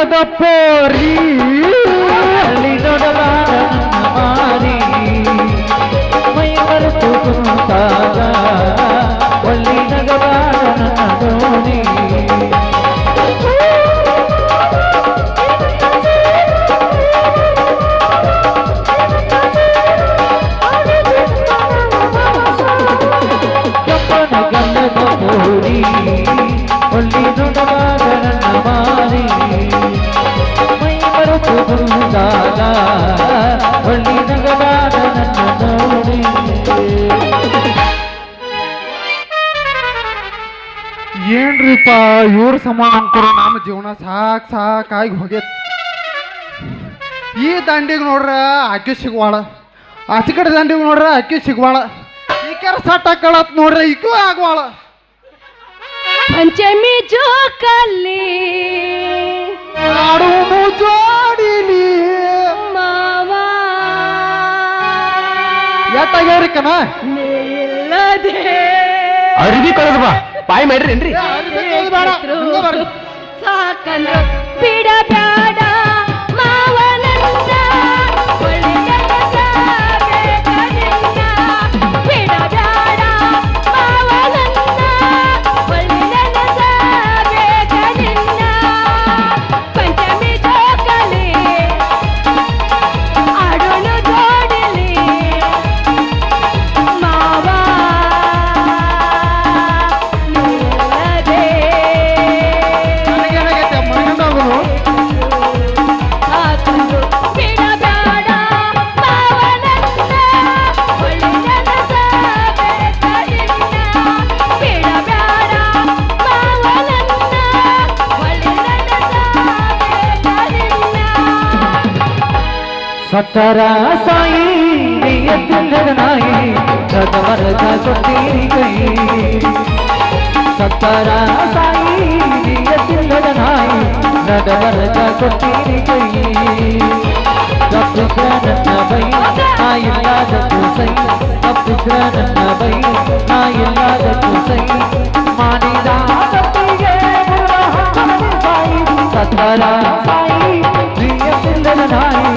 ಅಂದದ ಪೋರಿ ಅಲ್ಲಿ ನೋಡಲಾರ ಮಾರಿ ಮೈ ಮರೆತು ಕುಂತಾಗ ಒಳ್ಳಿ ನಗಲಾರ ನನ್ನ ದೋಣಿ ಕಪ್ಪನ ಗಂಧದ ಪೋರಿ ಒಳ್ಳಿ ನೋಡಲಾರ ನನ್ನ ಮಾರಿ ಮೈ ಮರೆತು ಕುಂತಾಗ ಒಳ್ಳಿ ನಗಲಾರ ನನ್ನ ದೋಣಿ ಏನ್ರಿಪ್ಪ ಇವ್ರ ಸಮಾನ ಅಂಕರು ನಮ್ಮ ಜೀವನ ಸಾಕಾಗಿ ಹೋಗೈತಿ. ಈ ದಂಡಿಗೆ ನೋಡ್ರ ಅಕ್ಕಿ ಸಿಗುವಾಳ, ಆಚೆ ಕಡೆ ದಂಡಿಗೆ ನೋಡ್ರ ಅಕ್ಕಿ ಸಿಗುವಾಳ, ಈ ಕೆರ ಸಟ್ ಹಾಕಳತ್ ನೋಡ್ರ ಈಗೂ ಆಗುವಾಳ. ಪಂಚಮಿ ಜೋಕಲ್ಲಿ ಆಡು ಜೋಡಿಲಿ ಮಾವ ಎಟ್ಟಾಗ್ಯಾವ್ರಿಕನ ನಿಲ್ಲದೆ ಅರಿವಿ ಕಳೆದ ಬಾ ಬಾಯಿ ಮಾಡ್ರೇನ್ರಿ ಸಾಕಂದ್ರ ಬಿಡಬ್ಯಾಡ ಮಾವನನ್ನ ಒಳ್ಳೆಯದನ್ನ ಬೇಕನಿನ್ನ. ಬಿಡಬ್ಯಾಡ ಮಾವನನ್ನ ಒಳ್ಳೆಯದನ್ನ ಬೇಕನಿನ್ನ. ಪಂಚಮಿ ಜೋಕಲಿ ಆಡೋನು ಜೋಡಿಲಿ ಮಾವ ನಿಲ್ಲದೆ ನನಗೇನಾಗೈತೆ ಮನೆಗಂಡಾಗುನು ಸಾಕಂದ್ರು ಬಿಡಬ್ಯಾಡ ಮಾವನನ್ನ ಒಳ್ಳೆಯದನ್ನ ಬೇಕನಿನ್ನ. ಬಿಡಬ್ಯಾಡ ಮಾವನನ್ನ ಒಳ್ಳೆಯದನ್ನ ಬೇಕನಿನ್ನ. ಸತ್ತರ ಸಾಯಿ ನಿಯತ್ತಿಲ್ಲದ ನಾಯಿ ರಥವರದ ಕೊಟ್ಟಿರಿ ಕೈ ಸತ್ತರ ಸಾಯಿ ನಿಯತ್ತಿಲ್ಲದ ನಾಯಿ ರಥವರದ ಕೊಟ್ಟಿರಿ ಕೈ ತಪ್ಪಿದ್ರ ನನ್ನ ಬೈ ನಾ ಇಲ್ಲದಕ್ಕೂ ಸೈ ತಪ್ಪಿದ್ರ ನನ್ನ ಬೈ ನಾ ಇಲ್ಲದಕ್ಕೂ ಸೈ ಮಾಡಿದ ತಪ್ಪಿಗೆ ಸಾಯಿ ಸತ್ತರ ಸಾಯಿ ನಿಯತ್ತಿಲ್ಲದ ನಾಯಿ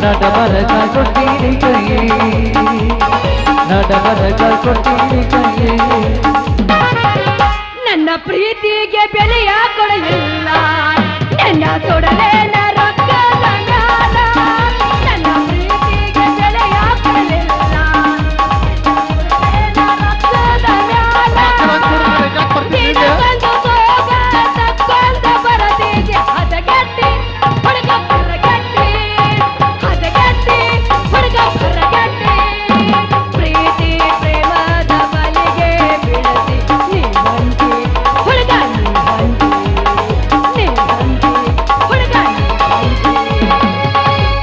ನಡಬರಕ ಕೊಟ್ಟಿರಿ ಕೈ ನಡಬರಕ ಕೊಟ್ಟಿರಿ ಕೈ ನನ್ನ ಪ್ರೀತಿಗೆ ಬೆಲೆಯ ಕೊಡಲಿಲ್ಲ ನನ್ನ ಸುಡಲೇನ ರೊಕ್ಕದ ಮ್ಯಾಲ. ನನ್ನ ಪ್ರೀತಿಗೆ ಬೆಲೆಯ ಕೊಡಲಿಲ್ಲ ಸುಡಲೇನ ರೊಕ್ಕದ ಮ್ಯಾಲ. ನೀನು ಬಂದು ಹೋಗ ತಕ್ಕೊಂಡ ಬರದಿಗೆ ಹದಗೆಟ್ಟಿ ಹುಡುಗ ಬರಗೆಟ್ಟಿ ಹದಗೆಟ್ಟಿ ಹುಡುಗ ಬರಗೆಟ್ಟಿ. ಪ್ರೀತಿ ಪ್ರೇಮದ ಬಲಿಗೆ ಬೀಳದಿ ನೀವಂತಿ ಹುಡುಗ ನೀವಂತಿ ಹುಡುಗ ನೀವಂತಿ.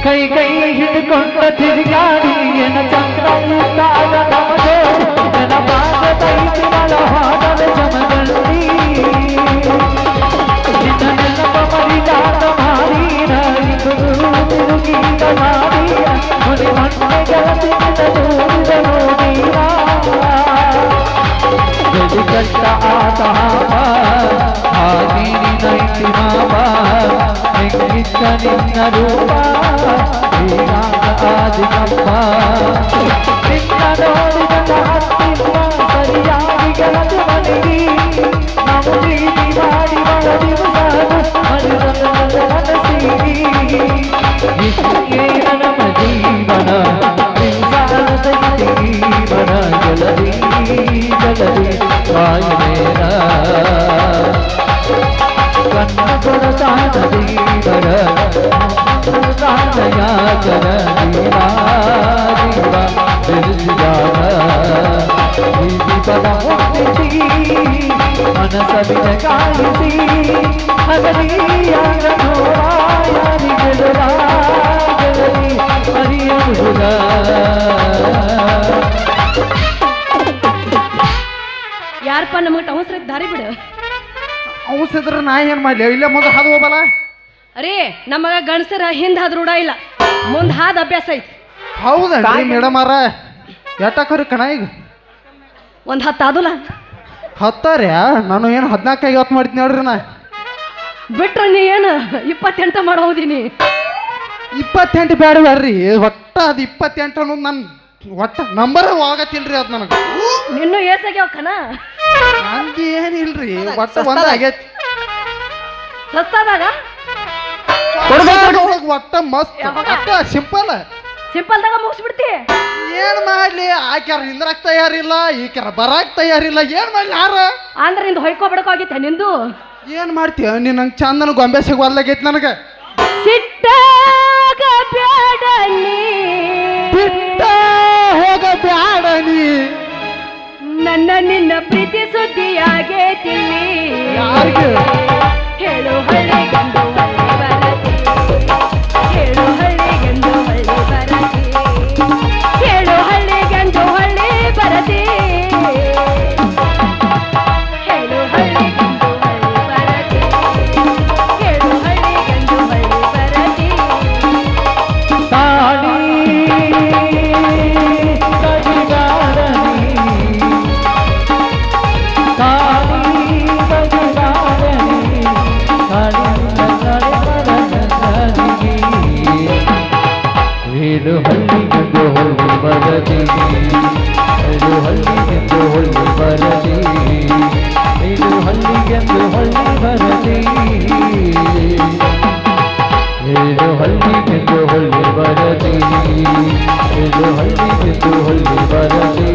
ಕೈ ಕೈ ಹಿಡ್ಕೊಂಡ ತಿರುಗಾಡಿ ಎನ ಚಂದ್ರಯುತ್ತಾಗ ನಮಗೆ ನೆನಪಾದ ತೈತಿಗಳ ಹಾಡಲ ಜಮಗಲ್ಲಿ ನಿನ್ನ ನೆನಪ ಮರಿದಾದ ಮಾರೀನ ತಿರುಗೀತ ನಾಡಿಯ ಮುನಿ ಮಣ್ಣೆಗಳ ದೂರಿದ ನೋಡೀರ ಗಡಿಗಟ್ಟ ಆತ ಹಾಗೀನಿ ನೈತಿ ಮಾವ ಹೆಂಗಿದ್ದ ನಿನ್ನ ರೂಪ ಹೀಗಾಗ ಆದಿಗಪ್ಪ ನಿನ್ನ ನೋಡಿದ ಹತ್ತಿರ ಸರಿಯಾಗಿ ಗೆಳದು ಮನೆಗಿ ನಾವು ಪ್ರೀತಿ ಮಾಡಿ ಬಳ ದಿವಸ ಮನಸ್ಸಿಗೆ ನಮ್ಮ ಜೀವನ ನಿಂಸಾರದ ಜೀವನ ಜಲದಿ ಜಲದಿ ವಾಯುನೇರ ಕನ್ನ ಕೊಡತಾನ ದೀವರ ತಾನಯಾಚರ ದೀವ ದೀವ ಬಿರುಜಾನ ದೀಪದ ಮುಟ್ಟಿಸಿ ಮನಸವಿನ ಕಾಯಿಸಿ ಹಗಲಿಯಾಗ ನೋರಾಯರಿ ಗೆಲುರಾಗಲಿ ಹರಿಯುವುದ ಯಾರಪ್ಪ ನಮಗೆ ಅವಸರ ದಾರಿ ಬಿಡು. ಔಷದ್ರ ನಾ ಏನ್ ಮಾಡ್ಲಿ ಇಲ್ಲೇ ಮುಂದೆ ಹಾದು ಹೋಗಲ್ಲ. ಅರೇ ನಮಗ ಗಂಡಸರ ಹಿಂದ್ ಹಾದ್ ರೂಢ ಇಲ್ಲ, ಮುಂದ್ ಹಾದ್ ಅಭ್ಯಾಸ ಐತಿ. ಹೌದಲ್ರಿ ಮೇಡಮ್ ಅರ ಎಟ್ಟಕ್ಕರಿ ಕಣ ಈಗ ಒಂದ್ 10 ಆದುಲ್ಲ. 10 ನಾನು ಏನು 14 50 ಮಾಡ್ತೀನಿ ನೋಡ್ರಿ ನಾ. ಬಿಟ್ರ ನೀ ಏನು 28 ಮಾಡೋದಿನಿ 28 ಬೇಡ ಬೇಡ್ರಿ ಒಟ್ಟ ಅದು 28 ಅನ್ನೋದು ನನ್ನ ಒಟ್ಟ ನಂಬರ್ ಹೋಗತ್ತಿಲ್ರಿ ಅದು ನನಗೆ ನಿನ್ನೂ ಏಸಾಗ್ಯಾವಕನ ನಂದು ಏನಿಲ್ರಿ ಒಟ್ಟ ಒಂದ ಆಗೈತಿ ಸಸ್ತಾದಾಗ ಒಟ್ಟ ಮಸ್ತ್ ಒಟ್ಟ ಸಿಂಪಲ್ ಸಿಂಪಲ್ದಾಗ ಮುಗಿಸ್ಬಿಡ್ತಿ ಏನ್ ಮಾಡ್ಲಿ ಆಕ್ಯಾರ ನಿಂದ್ರಕ್ ತಯಾರಿಲ್ಲ ಈಕ್ಯಾರ ಬರಾಕ್ ತಯಾರಿಲ್ಲ ಏನ್ ಮಾಡ್ಲಿ ಯಾರ ಅಂದ್ರೆ ನಿಂದು ಹೊಯ್ಕೊಬಿಡಕಾಗಿತ್ತೆ ನಿಂದು ಏನ್ ಮಾಡ್ತೀಯ ನೀನ್ ನಂಗೆ ಚಂದನ ಗೊಂಬೆ ಸಿಗುವಲ್ಲಾಗೈತಿ ನನಗೆ ಸಿಟ್ಟಾಗ ಬ್ಯಾಡ ನೀ ಬಿಟ್ಟ ಹೋಗ ಬ್ಯಾಡ ನೀ ನನ್ನ ನಿನ್ನ ಪ್ರೀತಿ ಸುದ್ದಿಯಾಗೇತಿಲ್ಲಿ ಯಾರಿಗೆ ಹೇಳು ಹಳ್ಳಿಗೆಂದು ಹಳ್ಳಿ ಬರತಿ ಹೇಳು ಹಳ್ಳಿಗೆಂದು ಹಳ್ಳಿ ಬರತಿ ಹೇಳು ಹಳ್ಳಿಗೆಂದು ಹಳ್ಳಿ ಬರತಿ ಹೇಳು ಹಳ್ಳಿಗೆಂದು ಹಳ್ಳಿ ಬರತಿ ಹೇಳು ಹಳ್ಳಿಗೆಂದು ಹಳ್ಳಿ ಬರತಿ ತಾಳಿ ತಗಿದಾಡನಿ ತಾಳಿ ತಗಿದಾಡನಿ ಹೇಳು ಹಳ್ಳಿಗೆಂದು ಹೊಳ್ಳಿ ಬರದಿ ಹೇಳು ಹಳ್ಳಿಗೆಂದು ಹೊಳ್ಳಿ ಬರದಿ ಹೇಳು ಹಳ್ಳಿಗೆಂದು ಹೊಳ್ಳಿ ಬರದಿ ಹೇಳು ಹಳ್ಳಿಗೆಂದು ಹೊಳ್ಳಿ ಬರದಿ ಹೇಳು ಹಳ್ಳಿಗೆಂದು ಹೊಳ್ಳಿ ಬರದಿ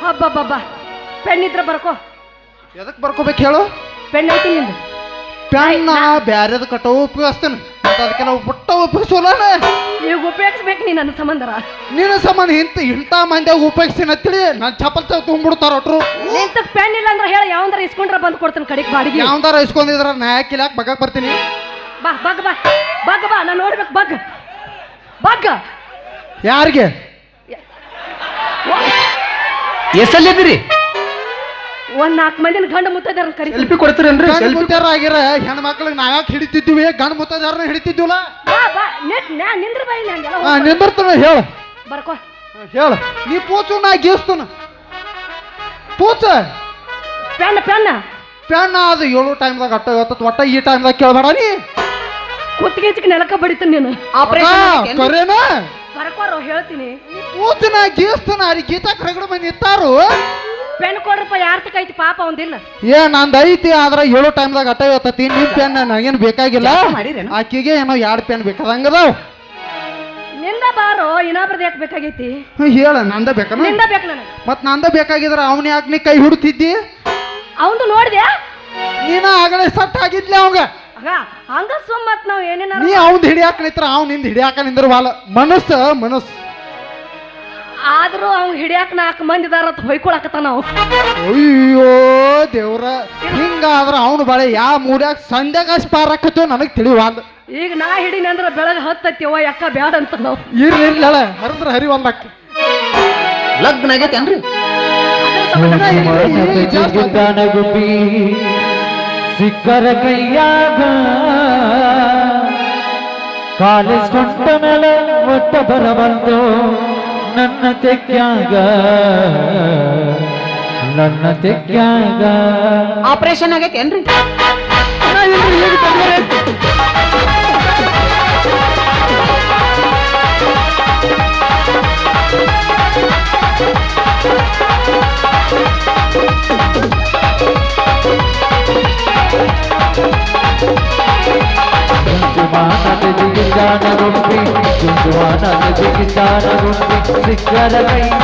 ಹಬ್ಬಬ್ಬಬ್ಬ ಪೆಣ್ಣಿದ್ರ ಬರ್ಕೋ ಎದಕ್ ಬರ್ಕೋಬೇಕು ಹೇಳು ಪೆಣ್ ಐತಿ ನಿಂದು ಪ್ಯಾನ್ ಬ್ಯಾರೆದ ಕಟ್ಟೋ ಉಪಯೋಗಿಸ್ತೇನೆ ಅದಕ್ಕೆಲ್ಲ ಬುಟ್ಟ ಉಪಯೋಗಿಸೋಲ್ಲ ಈಗ ಉಪಯೋಗಿಸ್ಬೇಕು ನೀ ನನ್ನ ಸಂಬಂಧರ ನಿನ್ನ ಸಂಬಂಧ ಇಂಥ ಮಂದ್ಯಾಗ ಉಪಯೋಗಿಸ್ತೀನಿ ಅಂತೇಳಿ ನಾನು ಚಪ್ಪಲ್ ತುಂಬಿಡ್ತಾರ ಒಟ್ರು ನಿಂತಕ್ ಪೆಣ್ ಇಲ್ಲ ಅಂದ್ರೆ ಹೇಳ ಯಾವಂದ್ರ ಇಸ್ಕೊಂಡ್ರ ಬಂದು ಕೊಡ್ತಾನೆ ಕಡೆಗೆ ಬಾಡಿಗೆ ಯಾವ್ದಾರ ಇಸ್ಕೊಂಡಿದ್ರ ನಾ ಯಾಕೆ ಬಗ್ಗಕ್ ಬರ್ತೀನಿ ಬಾ ಬಗ್ ಬಾ ಬಗ್ ಬಾ ನಾನು ನೋಡ್ಬೇಕು ಬಗ್ ಬಗ್ ಯಾರಿಗೆ ಎಷ್ಟಲ್ಲಿದ್ದೀರಿ ಒಂದ್ 4 ಮಂದಿನ ಗಂಡ ಮುತ್ತೈದಾರ ಕರಿ ಸೆಲ್ಫಿ ಕೊಡ್ತೀರೇನ್ರಿ ಗಂಡ ಮುತ್ತಾರ ಆಗಿರ ಹೆಣ್ಣು ಮಕ್ಳಿಗೆ ನಾವ್ಯಾಕೆ ಹಿಡಿತಿದ್ವಿ ಗಂಡ ಮುತ್ತದಾರನ ಹಿಡಿತಿದ್ವಿಲ್ಲ ಬಾ ಬಾ ನಿಂದ್ರ ಬಾ ಇಲ್ಲಿ ಹಂಗೆಲ್ಲ ಹಾ ನಿಂದಿರ್ತಾನ ಹೇಳ ಬರ್ಕೋ ಹೇಳ ನೀ ಪೂಚು ನಾ ಗೀಸ್ತಾನ ಪೂಚ ಪೆಣ್ಣ ಪೆಣ್ಣ ಪ್ಯಾನ್ ಅದು 7 ಟೈಮ್ದಾಗ ಅಟ್ಟ ಇವತ್ತು ಒಟ್ಟ ಈ ಟೈಮ್ದಾಗ ಕೇಳಬೇಡ ನೀ ಕುತ್ತಿಗೆ ನೆಲಕ ಬಡಿತೀನಿ ನೀನು ಕರೇನ ಬರ್ಕೋರು ಹೇಳ್ತೀನಿ ಪೂಚು ನಾ ಗೀಸ್ತಾನ ಅಲ್ಲಿ ಗೀತಾಕ್ ರಗಡ ಮಂದಿ ಇತ್ತಾರು ಪೆಣ್ ಕೊಡ್ರಪ್ಪ ಯಾರ ತಕ ಐತಿ ಪಾಪ ಒಂದಿಲ್ಲ ಏ ನಂದು ಐತಿ ಆದ್ರ 7 ಟೈಮ್ದಾಗ ಅಟ್ಟ ಇವತ್ತತಿ ನಿಮ್ ಪೆನ್ ನನಗೇನು ಬೇಕಾಗಿಲ್ಲ ಆಕಿಗೆ ಏನೋ 2 ಪೆನ್ ಬೇಕಾದಂಗದಾವ್ ನಿಂದ ಬಾರೋ ಇನ್ನೊಬ್ರದ್ದು ಯಾಕೆ ಬೇಕಾಗೈತಿ ಹೇಳ ನಂದ ಬೇಕನ ನಿಂದ ಬೇಕು ನನಗೆ ಮತ್ ನಂದ ಬೇಕಾಗಿದ್ರ ಅವನ ಯಾಕೆ ನೀ ಕೈ ಹುಡ್ತಿದ್ದಿ ಅವಂದು ನೋಡಿದ್ಯಾ ನೀನ ಆಗಲೇ ಸಟ್ ಆಗಿದ್ಲಿ ಅವಂಗ ಆಗ ಹಂಗ ಸುಮ್ಮತ್ ನಾವ್ ಏನೇನಾರ ನೀ ಅವ್ನ್ ಹಿಡಿಯಾಕ ನಿಂತ್ರ ಅವ್ನ ನಿಂದ ಹಿಡಿಯಾಕ ನಿಂದ್ರವಾಲ ಮನಸ್ಸು ಆದ್ರೂ ಅವ್ನ್ ಹಿಡಿಯಾಕ 4 ಮಂದಿ ಇದಾರ ಅಂತ ಹೊಯ್ಕೊಳಕತ್ತ ನಾವು ಅಯ್ಯೋ ದೇವ್ರ ಹಿಂಗಾದ್ರ ಅವನು ಬಾಳೆ ಯಾವ ಮೂಡ್ಯಾಕ ಸಂಧ್ಯಾಗ ಸ್ಪಾರ್ ಹಾಕತ್ತೋ ನನಗ್ ತಿಳಿವಾಲ್ ಈಗ ನಾ ಹಿಡಿನಿ ಅಂದ್ರೆ ಬೆಳಗ್ಗೆ ಹತ್ತತ್ತಿವ ಯಾಕ ಬ್ಯಾಡ ಅಂತ ನಾವು ಇರ್ಲಿಲ್ಲ ಹರಿದ್ರ ಹರಿವಲ್ಲಾಕ ಲಗ್ನ ಆಗೈತೇನ್ರಿ ಗುಬ್ಬಿ ಸಿಕ್ಕರ ಕೈಯಾಗ ಕಾಲೇಜ್ ಕೊಂಡ ಮೇಲೆ ಒಟ್ಟ ಬರಬಂದು ನನ್ನ ತೆಕ್ಯಾಗ ಆಪರೇಷನ್ ಆಗೈತೇನ್ರಿ ಸಿಕ್ಕರ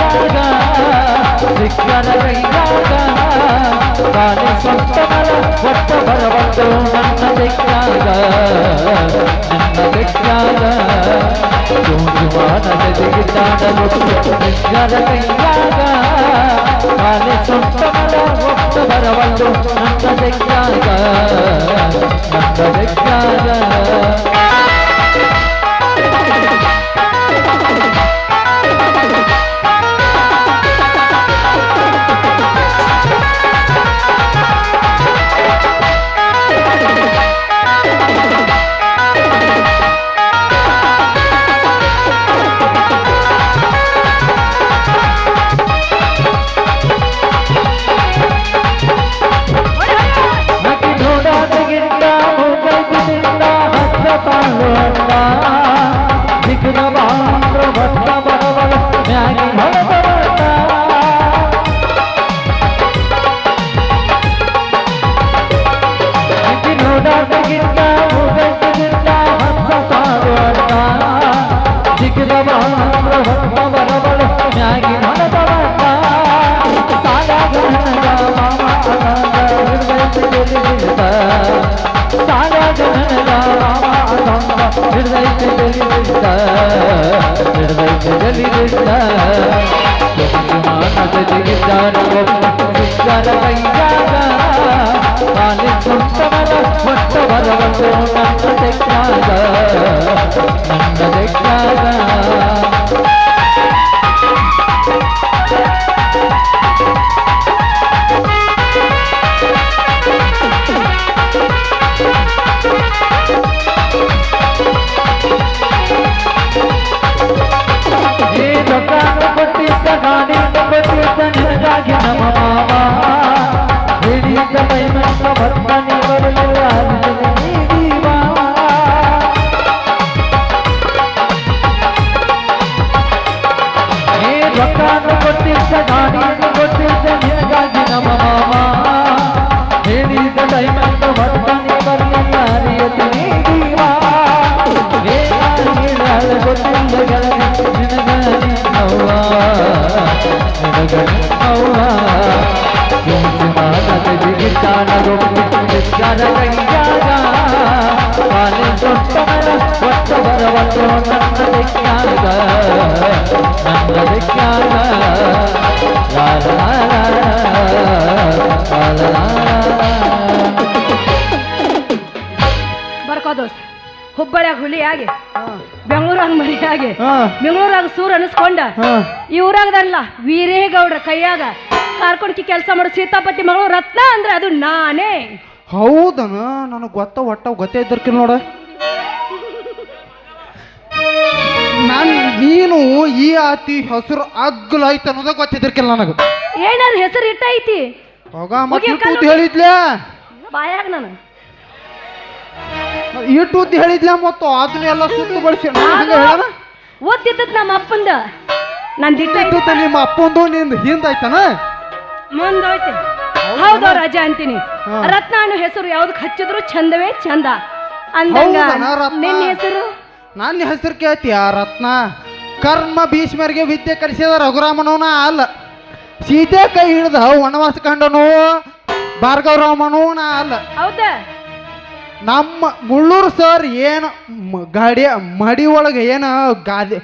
ಕೈಯಾಗ ಕಾಲೆ ಸ್ವಂತ ಮಲ ಒಟ್ಟ ಬರಬಂದು ನನ್ನ ತೆಕ್ಕಾಗ ಜುಂಜುವಾನದ ಜಿಗಿದಾಡಲು ಸಿಕ್ಕರ ಕೈಯಾಗ ಕಾಲೆ ಸ್ವಂತ ಮಲ ಒಟ್ಟ ಬರಬಂದು ನನ್ನ ತೆಕ್ಕಾಗ ಹೊಡಿ, ಹೊಡಿ. ಹಿಡ್ದೈತೆ ಜಲಿದಿದ್ದ ಹಿಡ್ದೈತೆ ಜಲಿದಿದ್ದ ಮಾನದ ಜಿಗಿದ್ದಾನ ಸಿಕ್ಕರ ಕೈಯಾಗ ಕಾಲಿ ಸುತ್ತಮರ ಒಟ್ಟ ಬರವತ್ತು ನನ್ನ ತೆಕ್ಕಾಗ ನನ್ನ ತೆಕ್ಕಾಗ ಕೊಟ್ಟಿದ್ದ ಗಾಡಿಯಿಂದ ಕೊಟ್ಟಿದ್ದ ನಿನಗಾಗಿ ನಮ್ಮ ಮಾವ ಹಿಡಿದ ಮೈಮಂತ ಬರ್ತನೆ ಬರಲಿಲ್ಲ ನೀವ ನೀ ರೊಕ್ಕಾನು ಕೊಟ್ಟಿದ್ದ ಗಾಡಿಯಿಂದ ಕೊಟ್ಟಿದ್ದ ನಿನಗಾಗಿ ನಮ್ಮ ಮಾವ ಹಿಡಿದ ಮೈಮಂತ ಬರ್ತನೆ ಬರಲಿಲ್ಲ ಅರಿಯತಿ ನೀವ ಗೊತ್ತಿಲ್ಲ ಗೆಳತಿ ನಿನಗಾಗಿ ಅವ್ವ ನಿನಗಾಗಿ ಅವ್ವ ಮಾನದ ಜಿಗಿತಾನ ಸಿಕ್ಕರ ಕೈಯಾಗ ಕಾಲಿ ಸೊಟ್ಟಮರ ಒಟ್ಟ ಬರವತ್ತು ನನ್ನ ದಿಕ್ಕಾಗ ನನ್ನ ದಿಕ್ಕಾಗ ಬರ್ಕೋ ದೋಸ್ತ ಹುಬ್ಬಳ್ಳಿಯಾಗ ಹುಲಿಯಾಗಿ ಬೆಂಗಳೂರಾಗ ಮರಿಯಾಗಿ ಬೆಂಗಳೂರಾಗ ಸೂರ್ ಅನಿಸ್ಕೊಂಡ ಈ ಊರಾಗದಲ್ಲ ವೀರೇಗೌಡ್ರ ಕೈಯಾಗ ಕಾರ್ಕೊಂಡ್ಕಿ ಕೆಲಸ ಮಾಡೋ ಸೀತಾಪತಿ ಮಗಳು ರತ್ನ ಅಂದ್ರೆ ಅದು ನಾನೇ. ಹೌದನ ನನಗೆ ಗೊತ್ತೇ ಇದ್ದರ್ಕಿಲ್ಲ ನೋಡ. ನೀನು ಈ ಆತಿ ಹೆಸರು ಅಗ್ಲಾಯ್ತು ಅನ್ನೋದ ಗೊತ್ತಿದ್ದರ್ಕಿಲ್ಲ ನನಗೆ. ಏನಾದ್ರು ಹೆಸರು ಇಟ್ಟೈತಿ ಹೋಗ ಮತ್ತೆ ಹೇಳಿದ್ಲೇ ಬಾಯಾಗ ನಾನು ಇಟ್ಟುದ್ದು ಹೇಳಿದ್ಲ ಮತ್ತು ಅದನ್ನೆಲ್ಲ ಸುತ್ತು ಬಳಸಿ ಓದ್ತಿದ್ದ ನಮ್ಮ ಅಪ್ಪಂದ ನಂದಿಟ್ಟು ನಿಮ್ಮ ಅಪ್ಪಂದು ನಿಂದ ಹಿಂದಾಯ್ತಾನ ಮುಂದೋಯ್ತು. ಹೌದು ರಾಜ ಅಂತೀನಿ. ರತ್ನ ಅನ್ನೋ ಹೆಸರು ಯಾವ್ದಕ್ ಹಚ್ಚಿದ್ರು ಚಂದವೇ ಚಂದ ಅಂದಂಗ ನಿನ್ನ ಹೆಸರು ನನ್ನ ಹೆಸರು ಕೇಳ್ತೀಯ ರತ್ನ. ಕರ್ಮ ಭೀಷ್ಮರಿಗೆ ವಿದ್ಯೆ ಕಲಿಸಿದ ರಘುರಾಮನವನ ಅಲ್ಲ. ಸೀತೆ ಕೈ ಹಿಡ್ದ ವನವಾಸ ಕಂಡನು ಭಾರ್ಗವರಾಮನವನ ಅಲ್ಲ. ಹೌದಾ ನಮ್ಮ ಮುಳ್ಳೂರು ಸರ್ ಏನು ಗಾಡಿ ಮಡಿ ಒಳಗೆ ಏನು ಗಾದಿ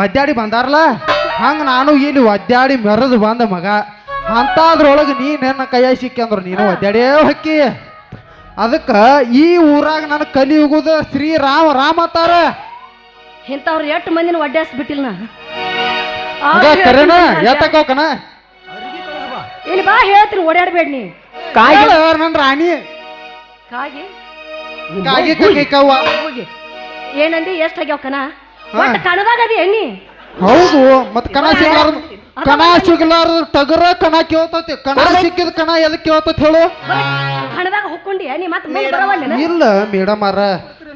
ಒದ್ದಾಡಿ ಬಂದಾರಲ್ಲ ಹಂಗೆ ನಾನು ಇಲ್ಲಿ ಒದ್ದಾಡಿ ಮೆರೆದು ಬಂದ ಮಗ. ಅಂಥದ್ರೊಳಗೆ ನೀ ನನ್ನ ಕೈಯ ಸಿಕ್ಕಂದ್ರು ನೀನು ಒದ್ದಾಡೇ ಹಕ್ಕಿ. ಅದಕ್ಕೆ ಈ ಊರಾಗ ನಾನು ಕಲಿ ಹೋಗುದ ಶ್ರೀರಾಮ ರಾಮ ಅತ್ತಾರ. ಇಂಥವ್ರು ಎಷ್ಟು ಮಂದಿನ ಒಡ್ಡಾಸ್ಬಿಟ್ಟಿಲ್ಲ ಎತ್ತಕೋಕನ ಇಲ್ಲಿ ಬಾ ಹೇಳ್ತೀನಿ ಓಡಾಡ್ಬೇಡ ನೀ. ನನ್ನ ರಾಣಿ ಕಾಗಿ ಕಾಗಿ ಕೈ ಕವ್ವ ಏನಂದಿ ಎಷ್ಟು ಆಗ್ಯಾವ ಕನ ಒಟ್ಟು ಕಣದಾಗ ಅದಿ ಎಣ್ಣಿ. ಹೌದು ಮತ್ ಕಣ ಸಿಗ್ಲಾರ್ದ ಟಗರ ಕಣ ಕೇಳ್ತತಿ. ಕಣ ಸಿಕ್ಕಿದ ಕಣ ಎದಕ್ಕೆ ಕೇಳ್ತತಿ ಹೇಳು. ಕಣದಾಗ ಹೊಕ್ಕೊಂಡಿ ನೀ ಮತ್ತೆ ಬರವಲ್ಲ. ಇಲ್ಲ ಮೇಡಮ್ ಅರ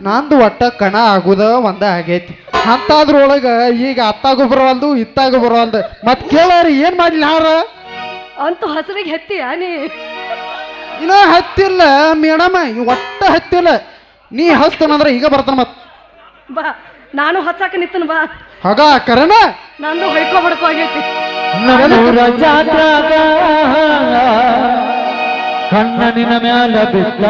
ನಂದು ಒಟ್ಟ ಕಣ ಆಗುದ ಒಂದ ಆಗೈತಿ. ಅಂತದ್ರೊಳಗ ಈಗ ಅತ್ತಾಗೂ ಬರವಲ್ದು ಇತ್ತಾಗೂ ಬರವಲ್ದು ಮತ್ ಕೇಳಾರಿ ಏನ್ ಮಾಡ್ಲಿ ಹಾರ ಅಂತೂ ಹಸರಿಗೆ ಹೆತ್ತಿ ನೀ ಇನ್ನ ಹತ್ತಿಲ್ಲ ಮೇಡಮ್ ಒಟ್ಟ ಹತ್ತಿಲ್ಲ. ನೀ ಹಸ್ತನಂದ್ರ ಈಗ ಬರ್ತಾನ ಮತ್ ಬಾ ನಾನು ಹಚ್ಚಾಕ ನಿತ್ತನ ಬಾ ಹಾಗ ಕರನ ನಂದು ಹೊಯ್ಕೊ ಬಡ್ಕೊ ಆಗೈತಿ. ನಮ್ಮೂರ ಜಾತ್ರಾಗ ಕಣ್ಣನಿನ ಮ್ಯಾಲ ಬಿದ್ದ